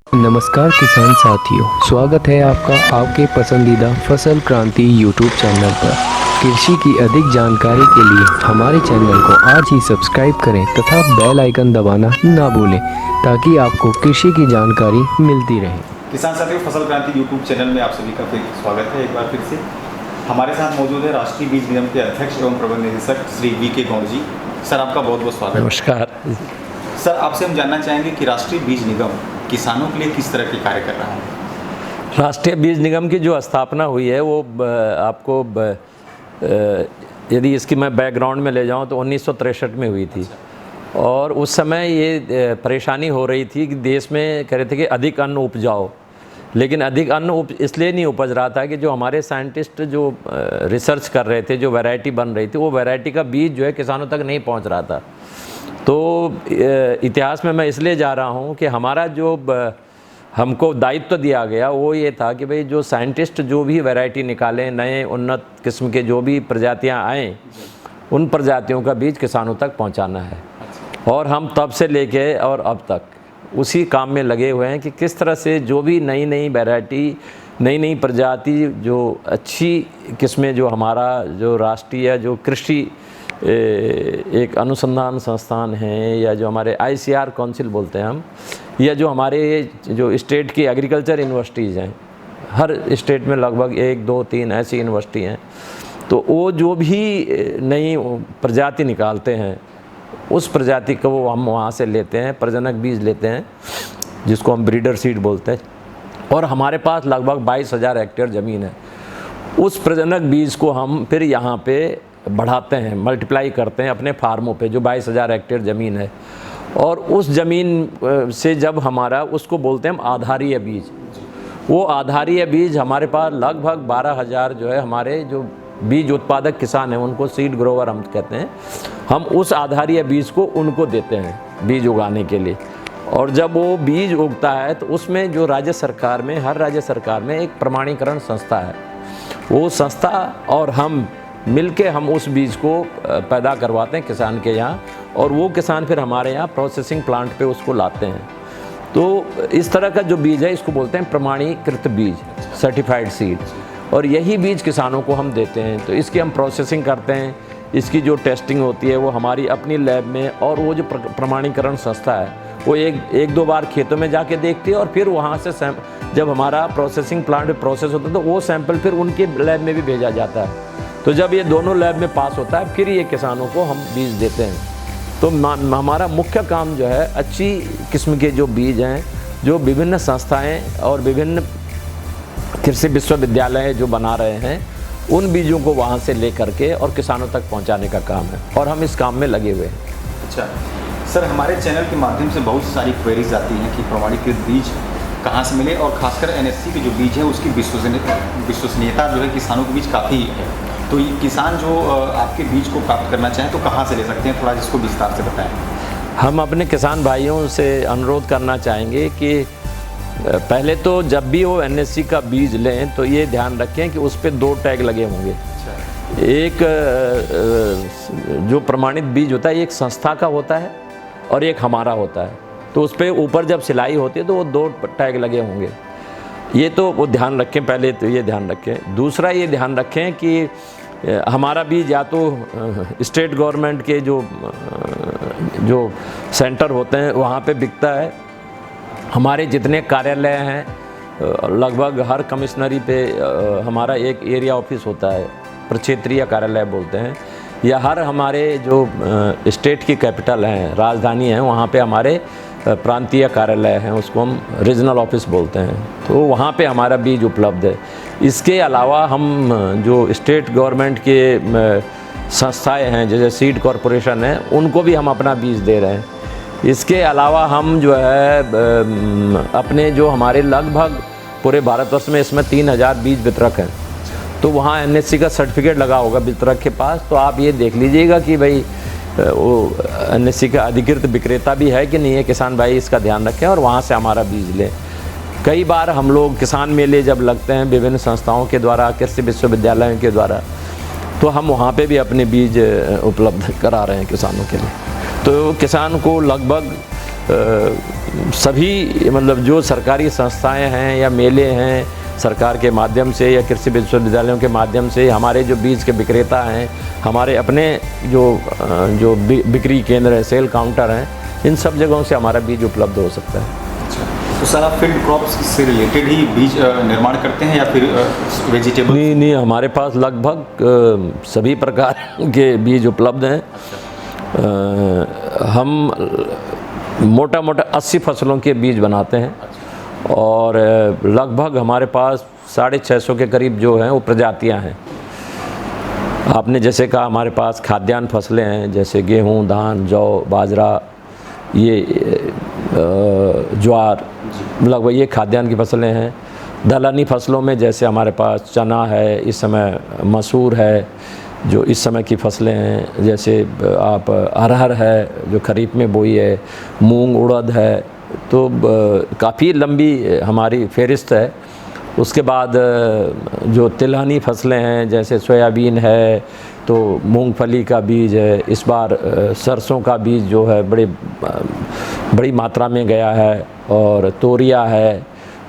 नमस्कार किसान साथियों, स्वागत है आपका आपके पसंदीदा फसल क्रांति यूट्यूब चैनल पर। कृषि की अधिक जानकारी के लिए हमारे चैनल को आज ही सब्सक्राइब करें तथा बेल आइकन दबाना ना भूलें ताकि आपको कृषि की जानकारी मिलती रहे। किसान साथियों, फसल क्रांति यूट्यूब चैनल में आप सभी का फिर स्वागत है। एक बार फिर से हमारे साथ मौजूद है राष्ट्रीय बीज निगम के अध्यक्ष एवं प्रबंध निदेशक श्री वी.के. गौड़ जी। सर, आपका बहुत बहुत स्वागत है। नमस्कार सर, आपसे हम जानना चाहेंगे कि राष्ट्रीय बीज निगम किसानों के लिए किस तरह के कार्य कर रहा है। राष्ट्रीय बीज निगम की जो स्थापना हुई है वो आपको यदि इसकी मैं बैकग्राउंड में ले जाऊं तो 1963 में हुई थी। और उस समय ये परेशानी हो रही थी कि देश में कह रहे थे कि अधिक अन्न उपजाओ, लेकिन अधिक अन्न इसलिए नहीं उपज रहा था कि जो हमारे साइंटिस्ट जो रिसर्च कर रहे थे, जो वैरायटी बन रही थी, वो वैरायटी का बीज जो है किसानों तक नहीं पहुंच रहा था। तो इतिहास में मैं इसलिए जा रहा हूं कि हमारा जो हमको दायित्व दिया गया वो ये था कि भाई जो साइंटिस्ट जो भी वैरायटी निकालें, नए उन्नत किस्म के जो भी प्रजातियां आएँ, उन प्रजातियों का बीज किसानों तक पहुंचाना है। और हम तब से लेके और अब तक उसी काम में लगे हुए हैं कि किस तरह से जो भी नई नई वैरायटी, नई नई प्रजाति, जो अच्छी किस्में, जो हमारा जो राष्ट्रीय जो कृषि एक अनुसंधान संस्थान है, या जो हमारे ICAR काउंसिल बोलते हैं हम, या जो हमारे जो स्टेट की एग्रीकल्चर यूनिवर्सिटीज़ हैं, हर स्टेट में लगभग 1, 2, 3 ऐसी यूनिवर्सिटी हैं, तो वो जो भी नई प्रजाति निकालते हैं उस प्रजाति को वो हम वहाँ से लेते हैं, प्रजनक बीज लेते हैं जिसको हम ब्रीडर सीड बोलते हैं। और हमारे पास लगभग 22,000 हेक्टेयर ज़मीन है। उस प्रजनक बीज को हम फिर यहाँ पे बढ़ाते हैं, मल्टीप्लाई करते हैं अपने फार्मों पे, जो 22,000 हेक्टेयर ज़मीन है। और उस ज़मीन से जब हमारा उसको बोलते हैं हम आधारीय बीज, वो आधारीय बीज हमारे पास लगभग 12,000 जो है हमारे जो बीज उत्पादक किसान हैं, उनको सीड ग्रोवर हम कहते हैं, हम उस आधारीय बीज को उनको देते हैं बीज उगाने के लिए। और जब वो बीज उगता है तो उसमें जो राज्य सरकार में, हर राज्य सरकार में एक प्रमाणीकरण संस्था है, वो संस्था और हम मिलके हम उस बीज को पैदा करवाते हैं किसान के यहाँ, और वो किसान फिर हमारे यहाँ प्रोसेसिंग प्लांट पे उसको लाते हैं। तो इस तरह का जो बीज है इसको बोलते हैं प्रमाणीकृत बीज, सर्टिफाइड सीड। और यही बीज किसानों को हम देते हैं। तो इसकी हम प्रोसेसिंग करते हैं, इसकी जो टेस्टिंग होती है वो हमारी अपनी लैब में, और वो जो प्रमाणीकरण संस्था है वो एक दो बार खेतों में जाके देखती है, और फिर वहाँ से जब हमारा प्रोसेसिंग प्लांट में प्रोसेस होता है तो वो सैंपल फिर उनके लैब में भी भेजा जाता है। तो जब ये दोनों लैब में पास होता है फिर ये किसानों को हम बीज देते हैं। तो हमारा मुख्य काम जो है अच्छी किस्म के जो बीज हैं, जो विभिन्न संस्थाएं और विभिन्न कृषि विश्वविद्यालय जो बना रहे हैं, उन बीजों को वहाँ से ले करके और किसानों तक पहुँचाने का काम है, और हम इस काम में लगे हुए हैं। अच्छा सर, हमारे चैनल के माध्यम से बहुत सारी क्वेरीज आती हैं कि प्रमाणीकृत बीज कहाँ से मिले, और खासकर NSC के जो बीज है उसकी विश्वसनीयता जो है किसानों के बीच काफ़ी है। तो ये किसान जो आपके बीज को प्राप्त करना चाहें तो कहाँ से ले सकते हैं, थोड़ा इसको विस्तार से बताएं। हम अपने किसान भाइयों से अनुरोध करना चाहेंगे कि पहले तो जब भी वो NSC का बीज लें तो ये ध्यान रखें कि उस पर 2 टैग लगे होंगे। एक जो प्रमाणित बीज होता है एक संस्था का होता है और एक हमारा होता है। तो उस पर ऊपर जब सिलाई होती है तो वो 2 टैग लगे होंगे। ये तो वो ध्यान रखें, पहले तो ये ध्यान रखें। दूसरा ये ध्यान रखें कि हमारा बीज या तो स्टेट गवर्नमेंट के जो सेंटर होते हैं वहाँ पे बिकता है। हमारे जितने कार्यालय हैं लगभग हर कमिश्नरी पे हमारा एक एरिया ऑफिस होता है, प्रक्षेत्रीय कार्यालय बोलते हैं, या हर हमारे जो स्टेट की कैपिटल हैं, राजधानी हैं, वहाँ पे हमारे प्रांतीय कार्यालय हैं, उसको हम रीजनल ऑफिस बोलते हैं। तो वहाँ पे हमारा बीज उपलब्ध है। इसके अलावा हम जो स्टेट गवर्नमेंट के संस्थाएं हैं जैसे सीड कॉरपोरेशन है, उनको भी हम अपना बीज दे रहे हैं। इसके अलावा हम जो है अपने जो हमारे लगभग पूरे भारतवर्ष में इसमें 3,000 बीज वितरक हैं, तो वहाँ NSC का सर्टिफिकेट लगा होगा वितरक के पास। तो आप ये देख लीजिएगा कि भाई वो NSC का अधिकृत विक्रेता भी है कि नहीं है, किसान भाई इसका ध्यान रखें और वहाँ से हमारा बीज लें। कई बार हम लोग किसान मेले जब लगते हैं विभिन्न संस्थाओं के द्वारा, कृषि विश्वविद्यालयों के द्वारा, तो हम वहाँ पे भी अपने बीज उपलब्ध करा रहे हैं किसानों के लिए। तो किसान को लगभग सभी मतलब जो सरकारी संस्थाएं हैं या मेले हैं सरकार के माध्यम से या कृषि विश्वविद्यालयों के माध्यम से, हमारे जो बीज के विक्रेता हैं, हमारे अपने जो बिक्री केंद्र है, सेल काउंटर हैं, इन सब जगहों से हमारा बीज उपलब्ध हो सकता है। तो सर आप फील्ड क्रॉप्स से रिलेटेड ही बीज निर्माण करते हैं या फिर वेजिटेबल? नहीं, हमारे पास लगभग सभी प्रकार के बीज उपलब्ध हैं। हम मोटा 80 फसलों के बीज बनाते हैं और लगभग हमारे पास 650 के करीब जो हैं वो प्रजातियां हैं। आपने जैसे कहा हमारे पास खाद्यान्न फसलें हैं, जैसे गेहूं, धान, जौ, बाजरा, ये ज्वार, लगभग ये खाद्यान्न की फसलें हैं। दलहनी फसलों में जैसे हमारे पास चना है, इस समय मसूर है जो इस समय की फसलें हैं, जैसे आप अरहर है जो खरीफ में बोई है, मूंग, उड़द है, तो काफ़ी लंबी हमारी फहरिस्त है। उसके बाद जो तिलहनी फसलें हैं जैसे सोयाबीन है, तो मूंगफली का बीज है, इस बार सरसों का बीज जो है बड़ी मात्रा में गया है, और तोरिया है,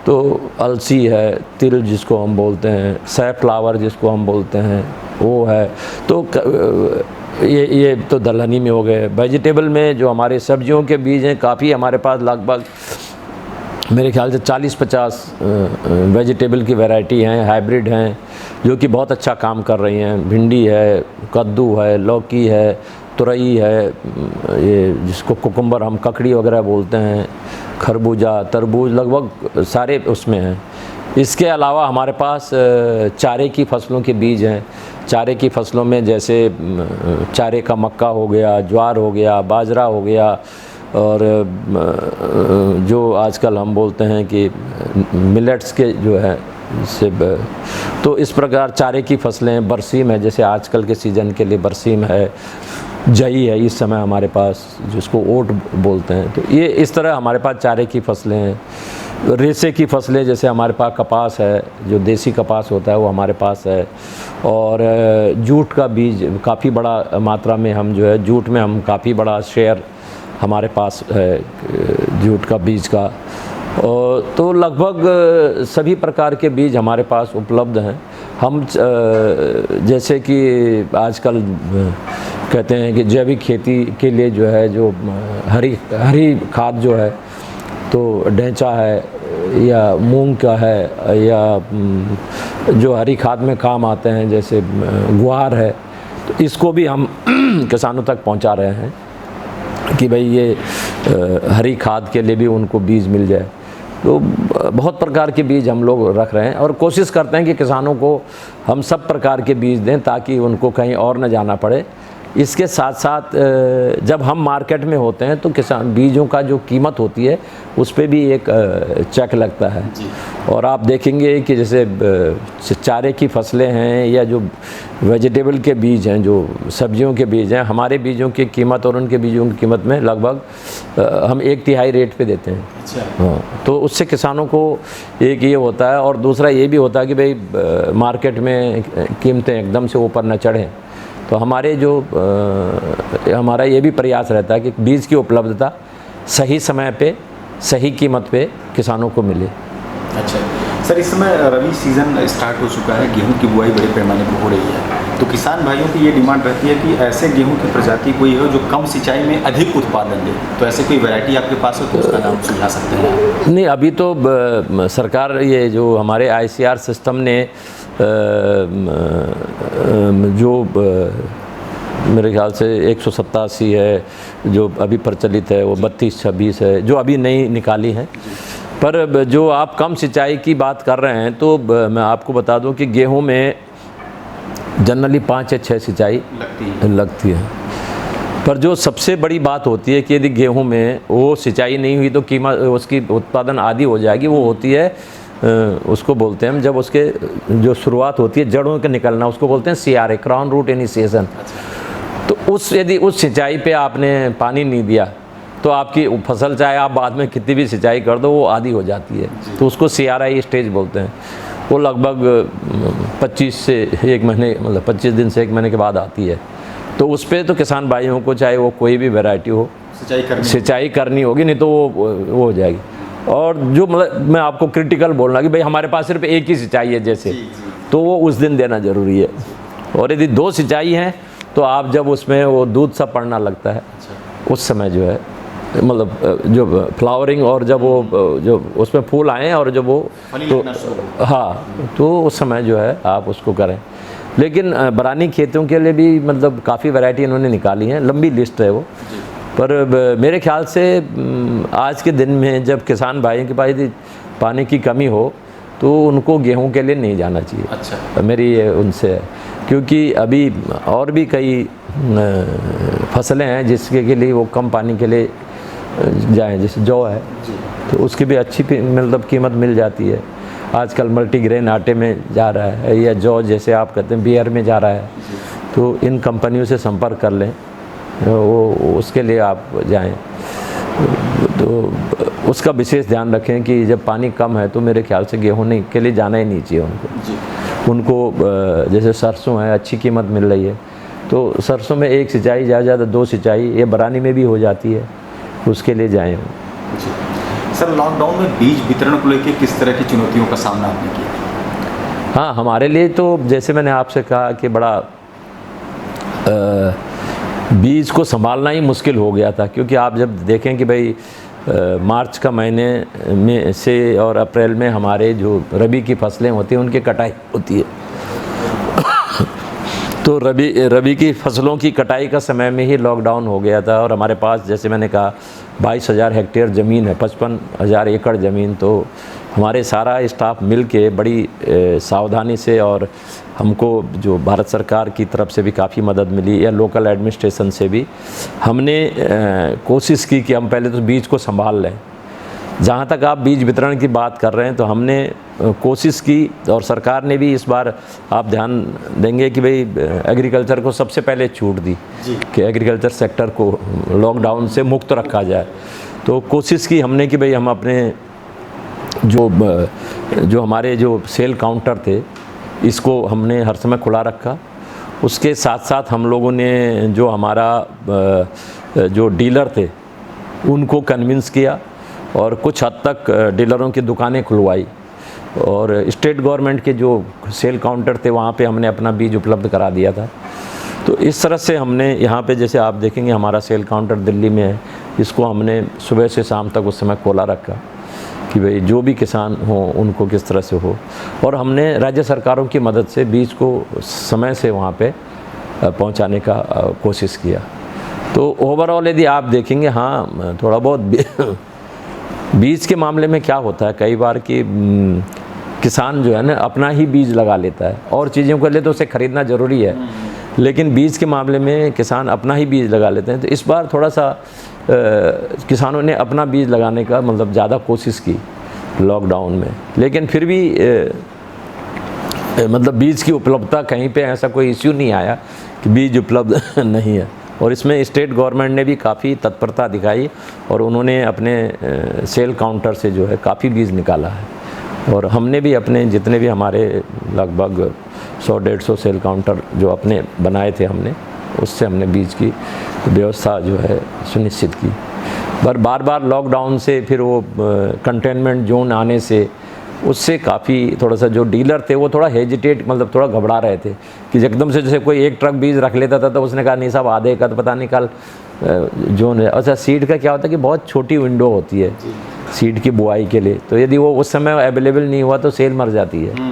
तो अलसी है, तिल जिसको हम बोलते हैं, सैफ्लावर जिसको हम बोलते हैं वो है। तो ये तो दलहनी में हो गए। वेजिटेबल में जो हमारे सब्जियों के बीज हैं काफ़ी हमारे पास लगभग मेरे ख्याल से 40-50 वेजिटेबल की वैरायटी हैं, हाइब्रिड हैं, जो कि बहुत अच्छा काम कर रही हैं। भिंडी है, कद्दू है, लौकी है, तुरई है, ये जिसको कुकुम्बर हम ककड़ी वगैरह बोलते हैं, खरबूजा, तरबूज, लगभग सारे उसमें हैं। इसके अलावा हमारे पास चारे की फसलों के बीज हैं। चारे की फसलों में जैसे चारे का मक्का हो गया, ज्वार हो गया, बाजरा हो गया, और जो आजकल हम बोलते हैं कि मिलेट्स के जो है से, तो इस प्रकार चारे की फसलें, बरसीम है, जैसे आजकल के सीज़न के लिए बरसीम है, जई है इस समय हमारे पास, जिसको ओट बोलते हैं। तो ये इस तरह हमारे पास चारे की फसलें हैं। रेशे की फसलें जैसे हमारे पास कपास है, जो देसी कपास होता है वो हमारे पास है, और जूट का बीज काफ़ी बड़ा मात्रा में हम जो है जूट में हम काफ़ी बड़ा शेयर हमारे पास है जूट का बीज का। और तो लगभग सभी प्रकार के बीज हमारे पास उपलब्ध हैं। हम जैसे कि आजकल कहते हैं कि जैविक खेती के लिए जो है जो हरी खाद जो है, तो ढैंचा है या मूंग का है, या जो हरी खाद में काम आते हैं जैसे गुआर है, तो इसको भी हम किसानों तक पहुंचा रहे हैं कि भाई ये हरी खाद के लिए भी उनको बीज मिल जाए। तो बहुत प्रकार के बीज हम लोग रख रहे हैं और कोशिश करते हैं कि किसानों को हम सब प्रकार के बीज दें ताकि उनको कहीं और न जाना पड़े। इसके साथ साथ जब हम मार्केट में होते हैं तो किसान बीजों का जो कीमत होती है उस पे भी एक चेक लगता है। और आप देखेंगे कि जैसे चारे की फसलें हैं या जो वेजिटेबल के बीज हैं, जो सब्जियों के बीज हैं, हमारे बीजों की कीमत और उनके बीजों की कीमत में लगभग हम 1/3 रेट पे देते हैं। अच्छा। हाँ, तो उससे किसानों को एक ये होता है और दूसरा ये भी होता है कि भाई मार्केट में कीमतें एकदम से ऊपर न चढ़ें। तो हमारे जो हमारा ये भी प्रयास रहता है कि बीज की उपलब्धता सही समय पे सही कीमत पे किसानों को मिले। अच्छा सर, इस समय रबी सीज़न स्टार्ट हो चुका है, गेहूं की बुआई बड़े पैमाने पर हो रही है, तो किसान भाइयों की ये डिमांड रहती है कि ऐसे गेहूं की प्रजाति कोई हो जो कम सिंचाई में अधिक उत्पादन दे, तो ऐसे कोई वैरायटी आपके पास हो तो उसका नाम सुझा सकते हैं? नहीं, अभी तो सरकार ये जो हमारे ICR सिस्टम ने जो मेरे ख्याल से 187 है जो अभी प्रचलित है, वो 32-26 है जो अभी नई निकाली है। पर जो आप कम सिंचाई की बात कर रहे हैं तो मैं आपको बता दूं कि गेहूं में जनरली 5 या 6 सिंचाई लगती है। पर जो सबसे बड़ी बात होती है कि यदि गेहूं में वो सिंचाई नहीं हुई तो कीमत उसकी उत्पादन आधी हो जाएगी, वो होती है उसको बोलते हैं हम, जब उसके जो शुरुआत होती है जड़ों के निकलना, उसको बोलते हैं CRA, क्राउन रूट इनिशिएशन। तो यदि उस सिंचाई पे आपने पानी नहीं दिया तो आपकी फसल चाहे आप बाद में कितनी भी सिंचाई कर दो वो आधी हो जाती है, तो उसको CRI स्टेज बोलते हैं। वो लगभग 25 से 1 महीने, मतलब 25 दिन से 1 महीने के बाद आती है। तो उस पर तो किसान भाइयों को चाहे वो कोई भी वैरायटी हो सिंचाई करनी होगी, नहीं तो वो हो जाएगी। और जो मतलब मैं आपको क्रिटिकल बोलना कि भाई हमारे पास सिर्फ एक ही सिंचाई है जैसे, तो वो उस दिन देना ज़रूरी है। और यदि 2 सिंचाई हैं तो आप जब उसमें वो दूध सा पड़ना लगता है, उस समय जो है मतलब जो फ्लावरिंग और जब वो जो उसमें फूल आए और जब वो तो हाँ, तो उस समय जो है आप उसको करें। लेकिन बरानी खेतों के लिए भी मतलब काफ़ी वैरायटी इन्होंने निकाली हैं, लंबी लिस्ट है वो। पर मेरे ख्याल से आज के दिन में जब किसान भाइयों के पास यदि पानी की कमी हो तो उनको गेहूं के लिए नहीं जाना चाहिए। अच्छा, मेरी ये उनसे है, क्योंकि अभी और भी कई फसलें हैं जिसके के लिए वो कम पानी के लिए जाएं, जैसे जौ है तो उसकी भी अच्छी मतलब कीमत मिल जाती है। आजकल मल्टीग्रेन आटे में जा रहा है, या जौ जैसे आप कहते हैं बियर में जा रहा है, तो इन कंपनियों से संपर्क कर लें, वो उसके लिए आप जाएं। तो उसका विशेष ध्यान रखें कि जब पानी कम है तो मेरे ख्याल से गेहूं के लिए जाना ही नहीं चाहिए उनको। जैसे सरसों है, अच्छी कीमत मिल रही है, तो सरसों में 1 सिंचाई ज़्यादा 2 सिंचाई ये बरानी में भी हो जाती है, उसके लिए जाएँ। सर, लॉकडाउन में बीज वितरण को लेकर किस तरह की चुनौतियों का सामना आपने किया? हाँ, हमारे लिए तो जैसे मैंने आपसे कहा कि बड़ा बीज को संभालना ही मुश्किल हो गया था, क्योंकि आप जब देखें कि भाई मार्च का महीने में से और अप्रैल में हमारे जो रबी की फसलें होती हैं उनकी कटाई होती है तो रबी की फसलों की कटाई का समय में ही लॉकडाउन हो गया था। और हमारे पास जैसे मैंने कहा 22,000 हेक्टेयर ज़मीन है, 55,000 एकड़ ज़मीन, तो हमारे सारा स्टाफ मिल के बड़ी सावधानी से, और हमको जो भारत सरकार की तरफ से भी काफ़ी मदद मिली या लोकल एडमिनिस्ट्रेशन से भी, हमने कोशिश की कि हम पहले तो बीज को संभाल लें। जहाँ तक आप बीज वितरण की बात कर रहे हैं तो हमने कोशिश की, और सरकार ने भी इस बार आप ध्यान देंगे कि भाई एग्रीकल्चर को सबसे पहले छूट दी कि एग्रीकल्चर सेक्टर को लॉकडाउन से मुक्त रखा जाए। तो कोशिश की हमने कि भाई हम अपने जो हमारे जो सेल काउंटर थे इसको हमने हर समय खुला रखा। उसके साथ साथ हम लोगों ने जो हमारा जो डीलर थे उनको कन्विंस किया, और कुछ हद तक डीलरों की दुकानें खुलवाई, और स्टेट गवर्नमेंट के जो सेल काउंटर थे वहाँ पे हमने अपना बीज उपलब्ध करा दिया था। तो इस तरह से हमने यहाँ पे जैसे आप देखेंगे हमारा सेल काउंटर दिल्ली में है, इसको हमने सुबह से शाम तक उस समय खोला रखा कि भाई जो भी किसान हो उनको किस तरह से हो। और हमने राज्य सरकारों की मदद से बीज को समय से वहाँ पे पहुँचाने का कोशिश किया। तो ओवरऑल यदि आप देखेंगे, हाँ थोड़ा बहुत बीज के मामले में क्या होता है कई बार कि किसान जो है ना अपना ही बीज लगा लेता है, और चीज़ों के लिए तो उसे ख़रीदना ज़रूरी है, लेकिन बीज के मामले में किसान अपना ही बीज लगा लेते हैं। तो इस बार थोड़ा सा किसानों ने अपना बीज लगाने का मतलब ज़्यादा कोशिश की लॉकडाउन में, लेकिन फिर भी मतलब बीज की उपलब्धता कहीं पे ऐसा कोई इश्यू नहीं आया कि बीज उपलब्ध नहीं है। और इसमें स्टेट गवर्नमेंट ने भी काफ़ी तत्परता दिखाई, और उन्होंने अपने सेल काउंटर से जो है काफ़ी बीज निकाला है। और हमने भी अपने जितने भी हमारे लगभग 100-150 सेल काउंटर जो अपने बनाए थे हमने, उससे हमने बीज की व्यवस्था जो है सुनिश्चित की। पर बार बार लॉकडाउन से फिर वो कंटेनमेंट जोन आने से उससे काफ़ी थोड़ा सा जो डीलर थे वो थोड़ा हेजिटेट मतलब थोड़ा घबरा रहे थे कि एकदम से जैसे कोई 1 ट्रक बीज रख लेता था तो उसने कहा नहीं साहब आधे का तो पता नहीं कल जोन है। अच्छा, सीड का क्या होता है कि बहुत छोटी विंडो होती है सीड की बुआई के लिए, तो यदि वो उस समय अवेलेबल नहीं हुआ तो सेल मर जाती है।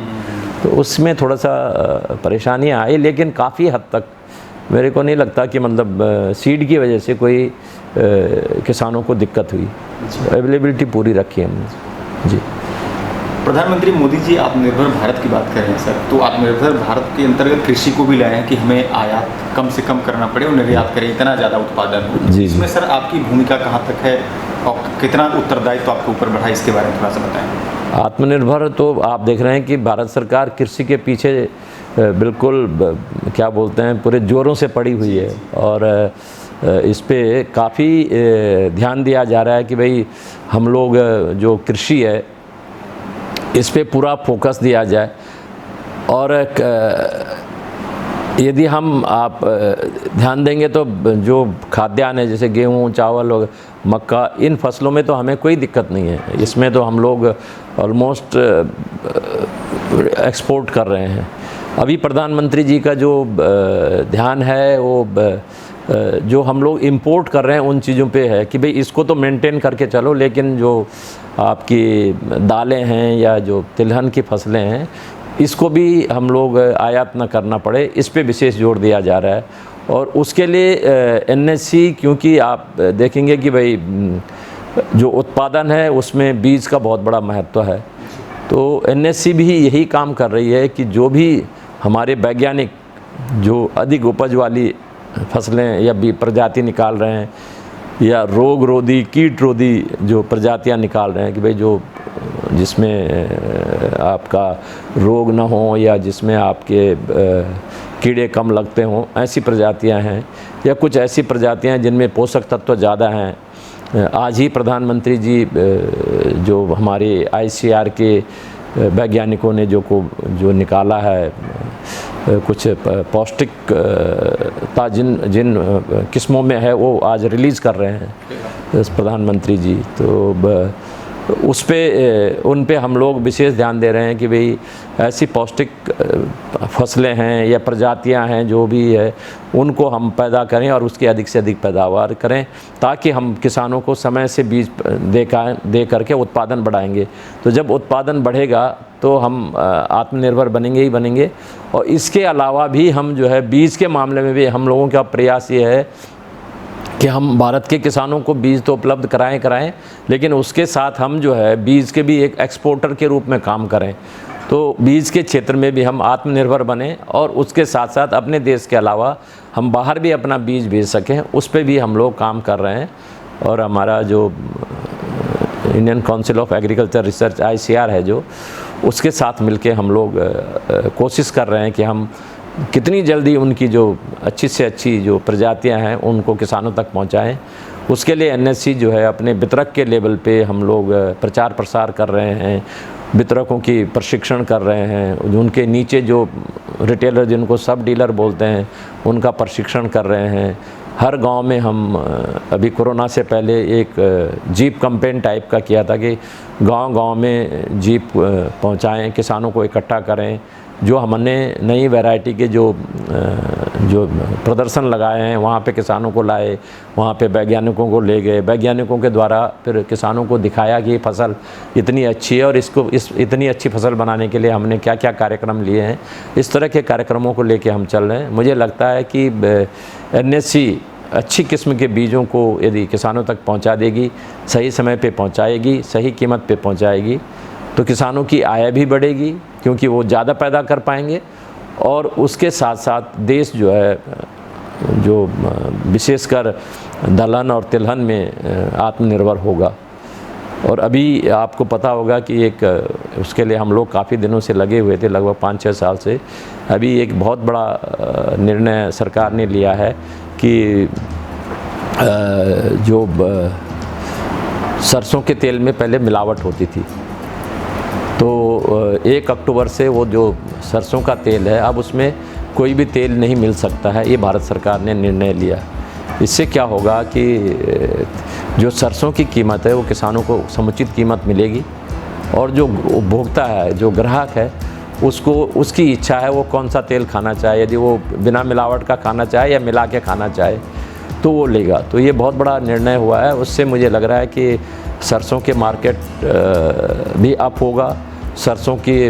तो उसमें थोड़ा सा परेशानियाँ आई, लेकिन काफ़ी हद तक मेरे को नहीं लगता कि मतलब सीड की वजह से कोई किसानों को दिक्कत हुई। अवेलेबिलिटी पूरी रखी हमने जी। प्रधानमंत्री मोदी जी आत्मनिर्भर भारत की बात कर रहे हैं सर, तो आत्मनिर्भर भारत के अंतर्गत कृषि को भी लाए हैं कि हमें आयात कम से कम करना पड़े और निर्यात करें, इतना ज़्यादा उत्पादन हो। जी, इसमें सर आपकी भूमिका कहाँ तक है और कितना उत्तरदायित्व आपके ऊपर बढ़ा, इसके बारे में थोड़ा सा बताएं। आत्मनिर्भर तो आप देख रहे हैं कि भारत सरकार कृषि के पीछे बिल्कुल क्या बोलते हैं पूरे जोरों से पड़ी हुई है, और इस पे काफ़ी ध्यान दिया जा रहा है कि भाई हम लोग जो कृषि है इस पे पूरा फोकस दिया जाए। और यदि हम आप ध्यान देंगे तो जो खाद्यान्न है जैसे गेहूँ, चावल और मक्का, इन फसलों में तो हमें कोई दिक्कत नहीं है। इसमें तो हम लोग ऑलमोस्ट एक्सपोर्ट कर रहे हैं। अभी प्रधानमंत्री जी का जो ध्यान है वो जो हम लोग इंपोर्ट कर रहे हैं उन चीज़ों पे है कि भाई इसको तो मेंटेन करके चलो, लेकिन जो आपकी दालें हैं या जो तिलहन की फसलें हैं इसको भी हम लोग आयात न करना पड़े, इस पे विशेष जोर दिया जा रहा है। और उसके लिए एनएससी, क्योंकि आप देखेंगे कि भाई जो उत्पादन है उसमें बीज का बहुत बड़ा महत्व है, तो एनएससी भी यही काम कर रही है कि जो भी हमारे वैज्ञानिक जो अधिक उपज वाली फसलें या भी प्रजाति निकाल रहे हैं या रोग रोधी, कीट रोधी जो प्रजातियां निकाल रहे हैं कि भाई जो जिसमें आपका रोग ना हो या जिसमें आपके कीड़े कम लगते हों, ऐसी प्रजातियां हैं, या कुछ ऐसी प्रजातियां जिनमें पोषक तत्व ज़्यादा हैं। आज ही प्रधानमंत्री जी जो हमारे आईसीआर के वैज्ञानिकों ने जो निकाला है कुछ पौष्टिकता जिन किस्मों में है वो आज रिलीज़ कर रहे हैं प्रधानमंत्री जी। तो उस पे उन पे हम लोग विशेष ध्यान दे रहे हैं कि भाई ऐसी पौष्टिक फसलें हैं या प्रजातियां हैं जो भी है उनको हम पैदा करें और उसकी अधिक से अधिक पैदावार करें, ताकि हम किसानों को समय से बीज दे करके उत्पादन बढ़ाएंगे। तो जब उत्पादन बढ़ेगा तो हम आत्मनिर्भर बनेंगे ही बनेंगे। और इसके अलावा भी हम जो है बीज के मामले में भी हम लोगों का प्रयास ये है कि हम भारत के किसानों को बीज तो उपलब्ध कराएं, लेकिन उसके साथ हम जो है बीज के भी एक एक्सपोर्टर के रूप में काम करें। तो बीज के क्षेत्र में भी हम आत्मनिर्भर बने और उसके साथ साथ अपने देश के अलावा हम बाहर भी अपना बीज भेज सकें, उस पर भी हम लोग काम कर रहे हैं। और हमारा जो Indian council of agriculture research ICR है जो, उसके साथ मिलके हम लोग कोशिश कर रहे हैं कि हम कितनी जल्दी उनकी जो अच्छी से अच्छी जो प्रजातियां हैं उनको किसानों तक पहुंचाएं। उसके लिए एनएससी जो है अपने वितरक के लेवल पे हम लोग प्रचार प्रसार कर रहे हैं, वितरकों की प्रशिक्षण कर रहे हैं, उनके नीचे जो रिटेलर जिनको सब डीलर बोलते हैं उनका प्रशिक्षण कर रहे हैं। हर गांव में हम अभी कोरोना से पहले एक जीप कैंपेन टाइप का किया था कि गांव-गांव में जीप पहुंचाएं, किसानों को इकट्ठा करें। जो हमने नई वैरायटी के जो प्रदर्शन लगाए हैं वहाँ पे किसानों को लाए, वहाँ पे वैज्ञानिकों को ले गए, वैज्ञानिकों के द्वारा फिर किसानों को दिखाया कि ये फसल इतनी अच्छी है और इस इतनी अच्छी फसल बनाने के लिए हमने क्या क्या कार्यक्रम लिए हैं। इस तरह के कार्यक्रमों को लेके हम चल रहे हैं। मुझे लगता है कि एनएससी अच्छी किस्म के बीजों को यदि किसानों तक पहुँचा देगी, सही समय पर पहुँचाएगी, सही कीमत पर पहुँचाएगी, तो किसानों की आय भी बढ़ेगी क्योंकि वो ज़्यादा पैदा कर पाएंगे। और उसके साथ साथ देश जो है जो विशेषकर दलहन और तिलहन में आत्मनिर्भर होगा। और अभी आपको पता होगा कि एक उसके लिए हम लोग काफ़ी दिनों से लगे हुए थे, लगभग 5-6 साल से। अभी एक बहुत बड़ा निर्णय सरकार ने लिया है कि जो सरसों के तेल में पहले मिलावट होती थी, तो 1 अक्टूबर से वो जो सरसों का तेल है अब उसमें कोई भी तेल नहीं मिल सकता है। ये भारत सरकार ने निर्णय लिया। इससे क्या होगा कि जो सरसों की कीमत है वो किसानों को समुचित कीमत मिलेगी और जो उपभोक्ता है, जो ग्राहक है, उसको उसकी इच्छा है वो कौन सा तेल खाना चाहे, यदि वो बिना मिलावट का खाना चाहे या मिला के खाना चाहे तो वो लेगा। तो ये बहुत बड़ा निर्णय हुआ है। उससे मुझे लग रहा है कि सरसों के मार्केट भी अप होगा, सरसों के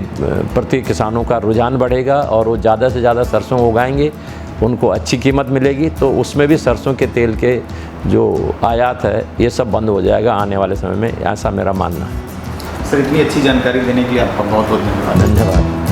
प्रति किसानों का रुझान बढ़ेगा और वो ज़्यादा से ज़्यादा सरसों उगाएंगे, उनको अच्छी कीमत मिलेगी। तो उसमें भी सरसों के तेल के जो आयात है ये सब बंद हो जाएगा आने वाले समय में, ऐसा मेरा मानना है। सर, इतनी अच्छी जानकारी देने के लिए आपका बहुत बहुत धन्यवाद। धन्यवाद।